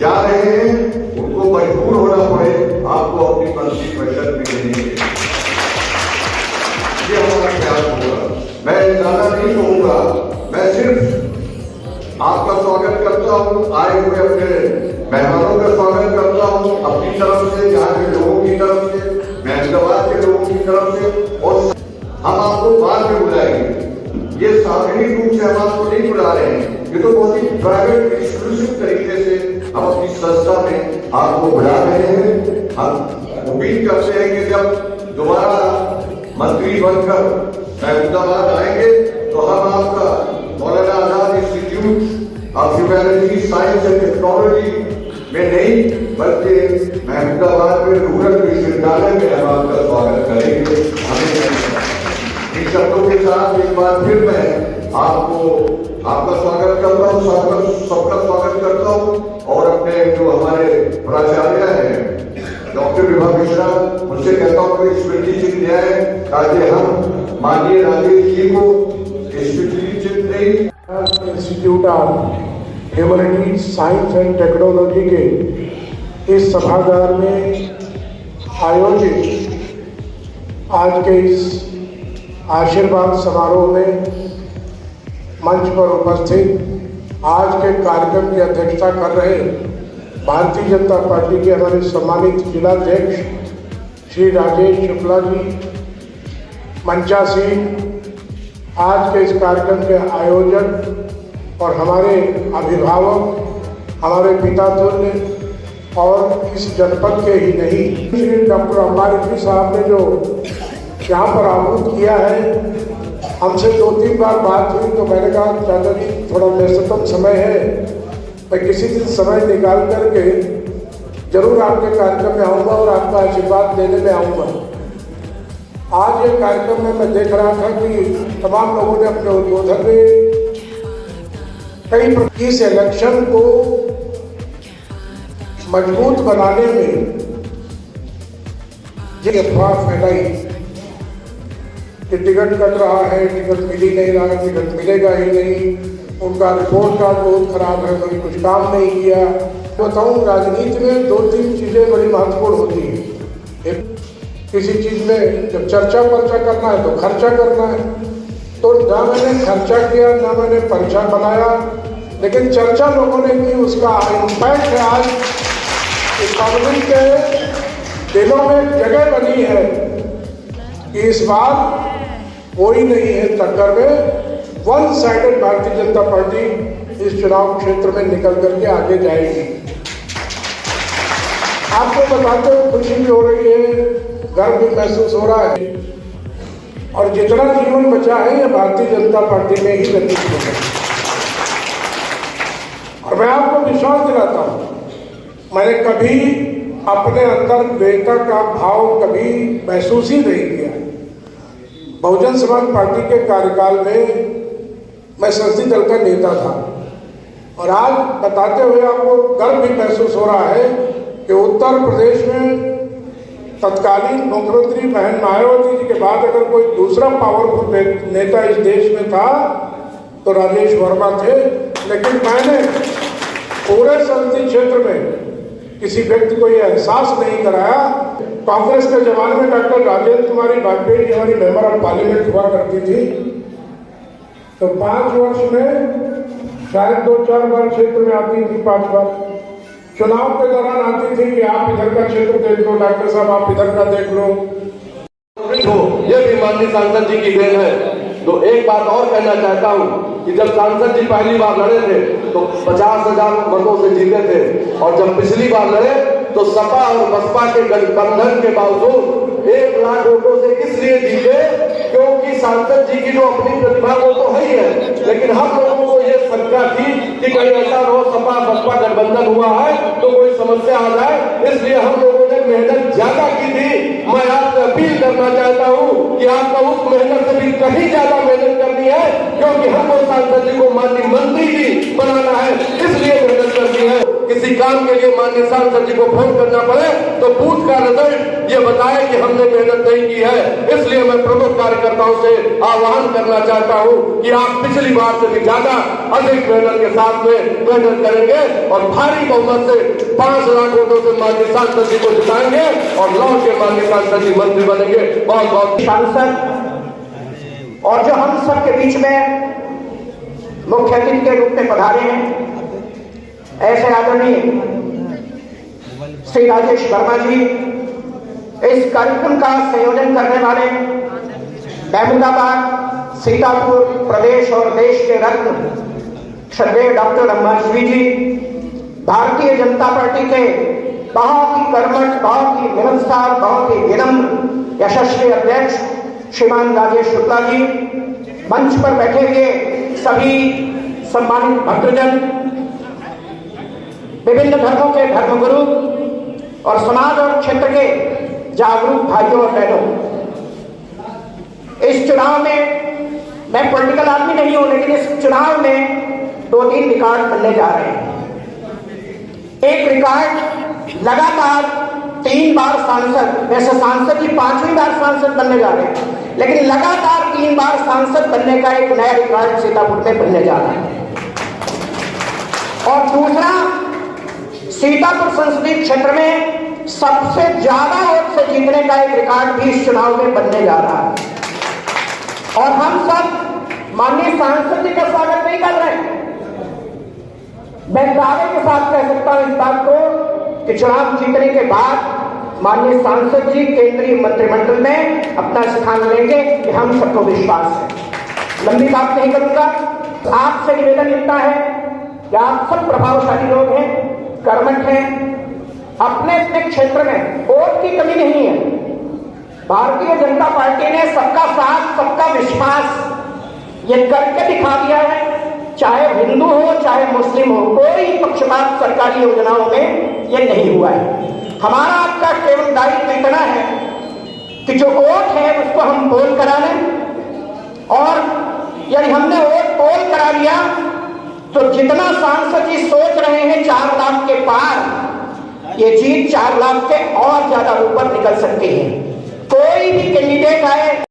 जा रहे हैं उनको मजबूर होना पड़े आपको अपनी मंत्री परिषद में देने के लिए, ये हमारा प्रयास होगा। मैं ज्यादा नहीं कहूंगा, मैं सिर्फ आपका स्वागत करता हूं, आए हुए अपने मेहमानों का स्वागत करता हूं अपनी तरफ से, यहाँ के लोगों की तरफ से, महमदाबाद के लोगों की तरफ से, और हम आपको बाद में बुलाएंगे। ये सार्वजनिक रूप से हम आपको नहीं बुला रहे हैं, ये तो बहुत ही प्राइवेट एक्सक्लूसिव तरीके से हम अपनी संस्था में आपको बुला रहे हैं। हम उम्मीद करते हैं कि जब दोबारा मंत्री बनकर महमदाबाद आएंगे तो हम आपका Maulana Azad Institute of Humanities Science and Technology में नहीं बल्कि महमदाबाद में रूरल विश्वविद्यालय में हम आपका स्वागत करेंगे। इन शब्दों के साथ एक बार फिर मैं आपको आपका स्वागत करता हूँ, सबका स्वागत करता हूँ, और अपने जो हमारे प्राचार्य हैं डॉक्टर विभा मिश्रा, उनसे कहता हूँ कोई स्मृति चिन्ह दिया है ताकि हम माननीय राजेश जी को स्मृति चिन्ह दें। Institute of Humanities Science and technology के इस सभागार में आयोजित आज के इस आशीर्वाद समारोह में मंच पर उपस्थित आज के कार्यक्रम की अध्यक्षता कर रहे भारतीय जनता पार्टी के हमारे सम्मानित जिलाध्यक्ष श्री राजेश शुक्ला जी, मंचासीन, आज के इस कार्यक्रम के आयोजक और हमारे अभिभावक, हमारे पिता तुल्य, और इस जनपद के ही नहीं, श्री डॉक्टर अम्बारी साहब ने जो यहाँ पर आहूत किया है, हमसे 2-3 बार बात हुई तो मैंने कहा चाचा जी थोड़ा व्यस्ततम समय है, मैं किसी दिन समय निकाल करके जरूर आपके कार्यक्रम में आऊँगा और आपका आशीर्वाद देने में आऊँगा। आज ये कार्यक्रम में मैं देख रहा था कि तमाम लोगों ने अपने उद्बोधन में कई इस इलेक्शन को मजबूत बनाने में ये अफवाह फैलाई कि टिकट कट रहा है, टिकट मिल ही नहीं रहा, टिकट मिलेगा ही नहीं, उनका रिपोर्ट कार्ड बहुत खराब है, कभी कुछ काम नहीं किया। बताऊं, राजनीति में 2-3 चीज़ें बड़ी महत्वपूर्ण होती हैं। किसी चीज़ में जब चर्चा पर्चा करना है तो खर्चा करना है, तो ना मैंने खर्चा किया ना मैंने पर्चा बनाया, लेकिन चर्चा लोगों ने की, उसका इम्पैक्ट है आज पब्लिक के दिलों में जगह बनी है कि इस बार कोई नहीं है टक्कर में, one sided Bharatiya Janata party इस चुनाव क्षेत्र में निकल करके आगे जाएगी। आपको बताते हुए खुशी भी हो रही है, गर्व भी महसूस हो रहा है, और जितना जीवन बचा है ये भारतीय जनता पार्टी में ही व्यतीत हो रहा है। और मैं आपको विश्वास दिलाता हूँ, मैंने कभी अपने अंदर द्वेषता का भाव कभी महसूस ही नहीं किया। बहुजन समाज पार्टी के कार्यकाल में मैं संसदीय दल का नेता था, और आज बताते हुए आपको गर्व भी महसूस हो रहा है कि उत्तर प्रदेश में तत्कालीन मुख्यमंत्री बहन मायावती जी के बाद अगर कोई दूसरा पावरफुल नेता इस देश में था तो राजेश वर्मा थे। लेकिन मैंने पूरे संसदीय क्षेत्र में किसी व्यक्ति को यह एहसास नहीं कराया। कांग्रेस के जमाने में डॉक्टर राजेंद्र कुमारी वाजपेयी जी हमारी मेंबर ऑफ पार्लियामेंट हुआ करती थी, तो 5 वर्ष में शायद 2-4 बार क्षेत्र में आती थी, 5 बार चुनाव के दौरान आती थी कि आप इधर का क्षेत्र देख लो, डॉक्टर साहब आप इधर का देख लो। ये भी माननीय सांसद जी की देन है। तो एक बात और कहना चाहता हूँ कि जब सांसद जी पहली बार लड़े थे तो 50,000 मतों से जीते थे, और जब पिछली बार लड़े तो सपा और बसपा के गठबंधन के बावजूद 1 लाख वोटों से इसलिए जीते क्योंकि सांसद जी की जो अपनी प्रतिभा वो तो है ही है, लेकिन हम लोगों को ये शंका थी कि कहीं ऐसा हो सपा बसपा गठबंधन हुआ है तो कोई समस्या आ जाए, इसलिए हम लोगों ने मेहनत ज्यादा की थी। मैं आपसे अपील करना चाहता हूँ कि आपको उस मेहनत से भी कहीं ज्यादा मेहनत करनी है, क्योंकि हमको सांसद जी को माननीय मंत्री जी बनाना है, इसलिए मेहनत करनी है। किसी किसी काम के लिए माननीय सांसद जी को फोन करना पड़े तो बूथ का रिजल्ट ये बताए कि हमने मेहनत नहीं की है। इसलिए मैं प्रमुख कार्यकर्ताओं से आह्वान करना चाहता हूं कि आप पिछली बार से भी ज्यादा अधिक मेहनत के साथ में मेहनत करेंगे और भारी बहुमत से 5 लाख वोटों से माननीय सांसद जी को जिताएंगे और लौट के माननीय सांसद जी मंत्री बनेंगे। बहुत बहुत सांसद और जो हम सबके बीच में मुख्य अतिथि के रूप में पधारे हैं, ऐसे आदरणीय श्री राजेश वर्मा जी, इस कार्यक्रम का संयोजन करने वाले महमूदाबाद सीतापुर प्रदेश और देश के रत्न श्रद्धेय डॉक्टर अम्माश्वी जी, भारतीय जनता पार्टी के बहुत ही कर्मठ, बहुत ही मिलनसार, बहुत ही विनम्र यशस्वी अध्यक्ष श्रीमान राजेश शुक्ला जी, मंच पर बैठे हुए सभी सम्मानित भक्तजन, विभिन्न धर्मों के धर्मगुरु और समाज और क्षेत्र के जागरूक भाइयों और बहनों, इस चुनाव में मैं पॉलिटिकल आदमी नहीं हूं, लेकिन इस चुनाव में 2-3 रिकॉर्ड बनने जा रहे हैं। एक रिकॉर्ड लगातार 3 बार सांसद, वैसे सांसद जी 5वीं बार सांसद बनने जा रहे हैं, लेकिन लगातार 3 बार सांसद बनने का एक नया रिकॉर्ड सीतापुर में बनने जा रहा है। और दूसरा, सीतापुर संसदीय क्षेत्र में सबसे ज्यादा वोट से जीतने का एक रिकॉर्ड भी इस चुनाव में बनने जा रहा है। और हम सब माननीय सांसद जी का स्वागत नहीं कर रहे हैं। मैं दावे के साथ कह सकता हूं इस बात को कि चुनाव जीतने के बाद माननीय सांसद जी केंद्रीय मंत्रिमंडल में अपना स्थान लेंगे, कि हम सबको विश्वास है। लंबी बात नहीं करूंगा, आपसे निवेदन इतना है कि आप सब प्रभावशाली लोग हैं, कर्मठ हैं, अपने अपने क्षेत्र में वोट की कमी नहीं है। भारतीय जनता पार्टी ने सबका साथ, सबका विश्वास ये करके दिखा दिया है। चाहे हिंदू हो, चाहे मुस्लिम हो, कोई पक्षपात सरकारी योजनाओं में ये नहीं हुआ है। हमारा आपका केवल दायित्व इतना है कि जो वोट है उसको हम पोल करा लें, और यदि हमने वोट पोल करा लिया तो जितना सांसद जी सोच रहे हैं 4 लाख के पार, ये जीत 4 लाख के और ज्यादा ऊपर निकल सकती है। कोई भी कैंडिडेट आए